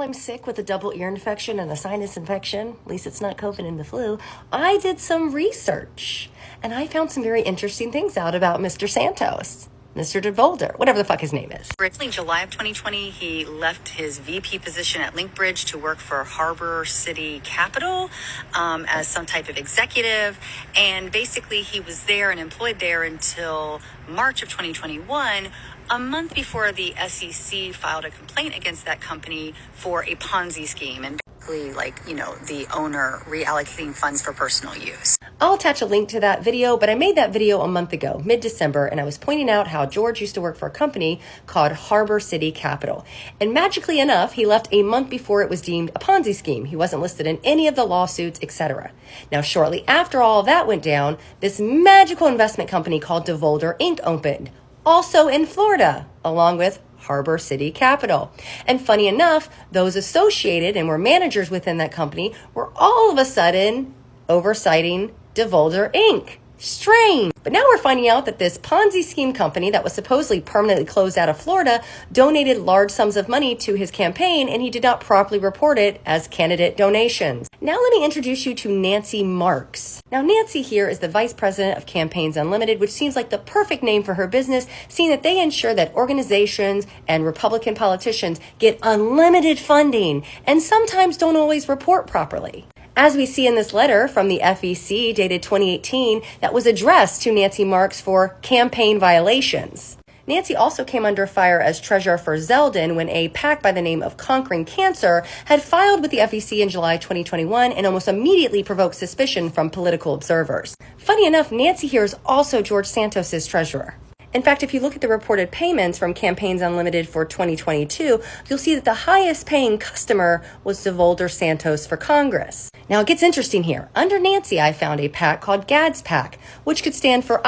I'm sick with a double ear infection and a sinus infection, at least it's not COVID and the flu, I did some research and I found some very interesting things out about Mr. Santos. Mr. DeVolder, whatever the fuck his name is. In July of 2020, he left his VP position at Linkbridge to work for Harbor City Capital as some type of executive. And basically, he was there and employed there until March of 2021, a month before the SEC filed a complaint against that company for a Ponzi scheme. And the owner reallocating funds for personal use. I'll attach a link to that video, but I made that video a month ago, mid-December, and I was pointing out how George used to work for a company called Harbor City Capital. And magically enough, he left a month before it was deemed a Ponzi scheme. He wasn't listed in any of the lawsuits, etc. Now, shortly after all of that went down, this magical investment company called DeVolder Inc. opened, also in Florida, along with Harbor City Capital. And funny enough, those associated and were managers within that company were all of a sudden oversighting DeVolder Inc. Strange. But now we're finding out that this Ponzi scheme company that was supposedly permanently closed out of Florida donated large sums of money to his campaign, and he did not properly report it as candidate donations. Now let me introduce you to Nancy Marks. Now Nancy here is the vice president of Campaigns Unlimited, which seems like the perfect name for her business, seeing that they ensure that organizations and Republican politicians get unlimited funding and sometimes don't always report properly. As we see in this letter from the FEC dated 2018 that was addressed to Nancy Marks for campaign violations. Nancy also came under fire as treasurer for Zeldin when a PAC by the name of Conquering Cancer had filed with the FEC in July 2021 and almost immediately provoked suspicion from political observers. Funny enough, Nancy here is also George Santos's treasurer. In fact, if you look at the reported payments from Campaigns Unlimited for 2022, you'll see that the highest paying customer was DeVolder Santos for Congress. Now it gets interesting here. Under Nancy, I found a PAC called GADS PAC, which could stand for,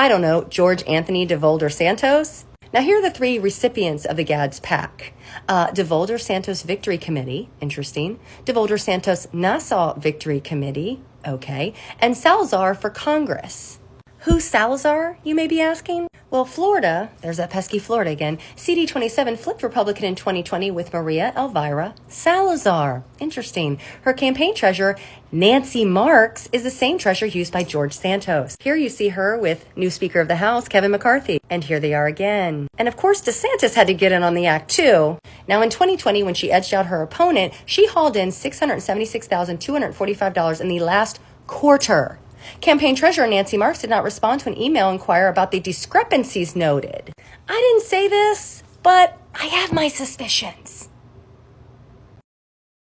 George Anthony DeVolder Santos. Now here are the three recipients of the GADS PAC. DeVolder Santos Victory Committee, interesting. DeVolder Santos Nassau Victory Committee, okay. And Salazar for Congress. Who's Salazar, you may be asking? Well, Florida, there's that pesky Florida again, CD27 flipped Republican in 2020 with Maria Elvira Salazar. Interesting. Her campaign treasurer, Nancy Marks, is the same treasurer used by George Santos. Here you see her with new Speaker of the House, Kevin McCarthy. And here they are again. And of course, DeSantis had to get in on the act too. Now in 2020, when she edged out her opponent, she hauled in $676,245 in the last quarter. Campaign treasurer Nancy Marks did not respond to an email inquiry about the discrepancies noted. I didn't say this, but I have my suspicions.